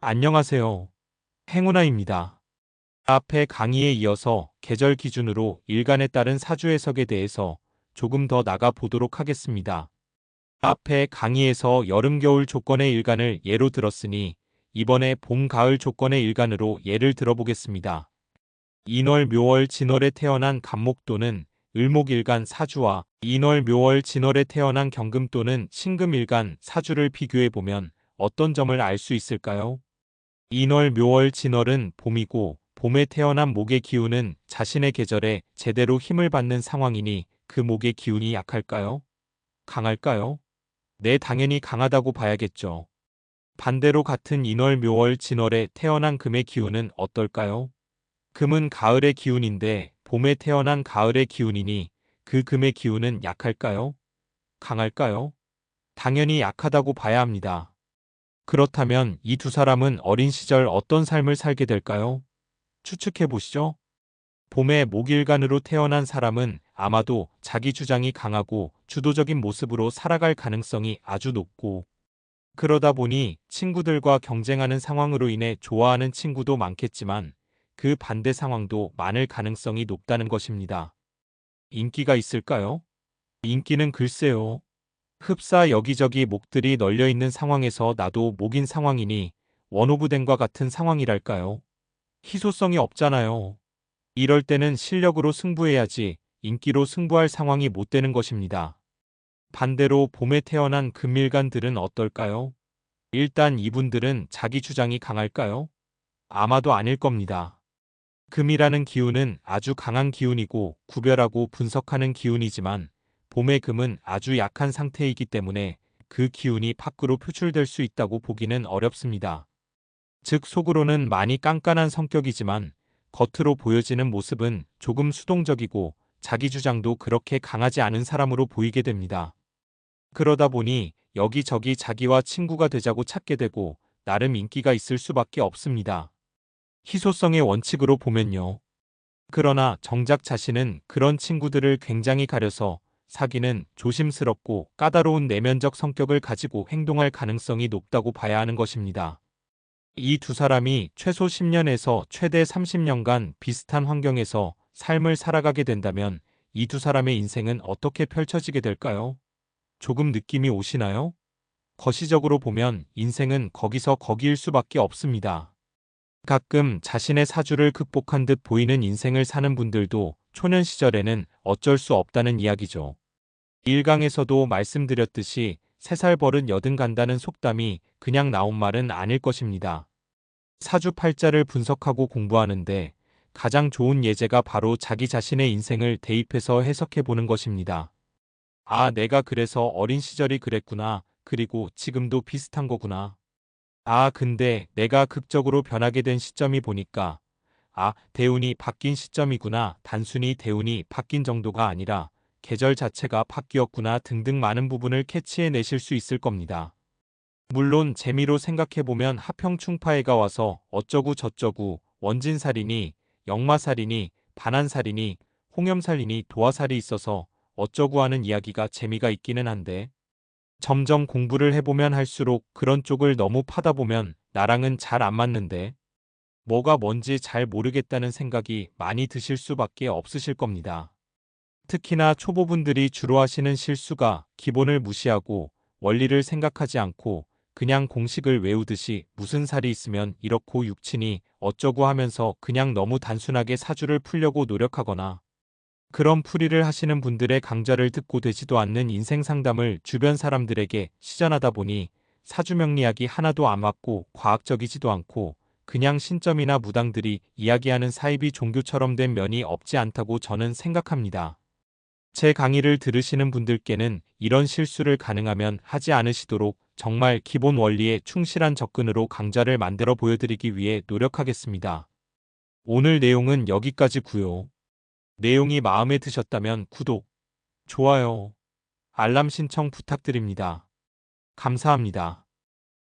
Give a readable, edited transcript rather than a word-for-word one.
안녕하세요. 행운아입니다. 앞의 강의에 이어서 계절 기준으로 일간에 따른 사주 해석에 대해서 조금 더 나가 보도록 하겠습니다. 앞의 강의에서 여름, 겨울 조건의 일간을 예로 들었으니 이번에 봄, 가을 조건의 일간으로 예를 들어보겠습니다. 인월, 묘월, 진월에 태어난 간목 또는 을목일간 사주와 인월, 묘월, 진월에 태어난 경금 또는 신금일간 사주를 비교해보면 어떤 점을 알 수 있을까요? 인월, 묘월, 진월은 봄이고 봄에 태어난 목의 기운은 자신의 계절에 제대로 힘을 받는 상황이니 그 목의 기운이 약할까요? 강할까요? 네, 당연히 강하다고 봐야겠죠. 반대로 같은 인월, 묘월, 진월에 태어난 금의 기운은 어떨까요? 금은 가을의 기운인데 봄에 태어난 가을의 기운이니 그 금의 기운은 약할까요? 강할까요? 당연히 약하다고 봐야 합니다. 그렇다면 이 두 사람은 어린 시절 어떤 삶을 살게 될까요? 추측해 보시죠. 봄에 목일간으로 태어난 사람은 아마도 자기 주장이 강하고 주도적인 모습으로 살아갈 가능성이 아주 높고, 그러다 보니 친구들과 경쟁하는 상황으로 인해 좋아하는 친구도 많겠지만 그 반대 상황도 많을 가능성이 높다는 것입니다. 인기가 있을까요? 인기는 글쎄요. 흡사 여기저기 목들이 널려 있는 상황에서 나도 목인 상황이니 원오브댐과 같은 상황이랄까요? 희소성이 없잖아요. 이럴 때는 실력으로 승부해야지 인기로 승부할 상황이 못 되는 것입니다. 반대로 봄에 태어난 금일간들은 어떨까요? 일단 이분들은 자기 주장이 강할까요? 아마도 아닐 겁니다. 금이라는 기운은 아주 강한 기운이고 구별하고 분석하는 기운이지만 봄의 금은 아주 약한 상태이기 때문에 그 기운이 밖으로 표출될 수 있다고 보기는 어렵습니다. 즉 속으로는 많이 깐깐한 성격이지만 겉으로 보여지는 모습은 조금 수동적이고 자기 주장도 그렇게 강하지 않은 사람으로 보이게 됩니다. 그러다 보니 여기저기 자기와 친구가 되자고 찾게 되고 나름 인기가 있을 수밖에 없습니다. 희소성의 원칙으로 보면요. 그러나 정작 자신은 그런 친구들을 굉장히 가려서 사귀는 조심스럽고 까다로운 내면적 성격을 가지고 행동할 가능성이 높다고 봐야 하는 것입니다. 이 두 사람이 최소 10년에서 최대 30년간 비슷한 환경에서 삶을 살아가게 된다면 이 두 사람의 인생은 어떻게 펼쳐지게 될까요? 조금 느낌이 오시나요? 거시적으로 보면 인생은 거기서 거기일 수밖에 없습니다. 가끔 자신의 사주를 극복한 듯 보이는 인생을 사는 분들도 초년 시절에는 어쩔 수 없다는 이야기죠. 일강에서도 말씀드렸듯이 3살 버릇 여든 간다는 속담이 그냥 나온 말은 아닐 것입니다. 사주팔자를 분석하고 공부하는데 가장 좋은 예제가 바로 자기 자신의 인생을 대입해서 해석해 보는 것입니다. 아, 내가 그래서 어린 시절이 그랬구나. 그리고 지금도 비슷한 거구나. 아, 근데 내가 극적으로 변하게 된 시점이 보니까 아, 대운이 바뀐 시점이구나. 단순히 대운이 바뀐 정도가 아니라 계절 자체가 바뀌었구나 등등 많은 부분을 캐치해 내실 수 있을 겁니다. 물론 재미로 생각해보면 하평충파해가 와서 어쩌고 저쩌고 원진살이니 역마살이니 반한살이니 홍염살이니 도화살이 있어서 어쩌고 하는 이야기가 재미가 있기는 한데 점점 공부를 해보면 할수록 그런 쪽을 너무 파다 보면 나랑은 잘 안 맞는데 뭐가 뭔지 잘 모르겠다는 생각이 많이 드실 수밖에 없으실 겁니다. 특히나 초보분들이 주로 하시는 실수가 기본을 무시하고 원리를 생각하지 않고 그냥 공식을 외우듯이 무슨 살이 있으면 이렇고 육친이 어쩌고 하면서 그냥 너무 단순하게 사주를 풀려고 노력하거나 그런 풀이를 하시는 분들의 강좌를 듣고 되지도 않는 인생 상담을 주변 사람들에게 시전하다 보니 사주 명리학이 하나도 안 맞고 과학적이지도 않고 그냥 신점이나 무당들이 이야기하는 사이비 종교처럼 된 면이 없지 않다고 저는 생각합니다. 제 강의를 들으시는 분들께는 이런 실수를 가능하면 하지 않으시도록 정말 기본 원리에 충실한 접근으로 강좌를 만들어 보여드리기 위해 노력하겠습니다. 오늘 내용은 여기까지고요. 내용이 마음에 드셨다면 구독, 좋아요, 알람 신청 부탁드립니다. 감사합니다.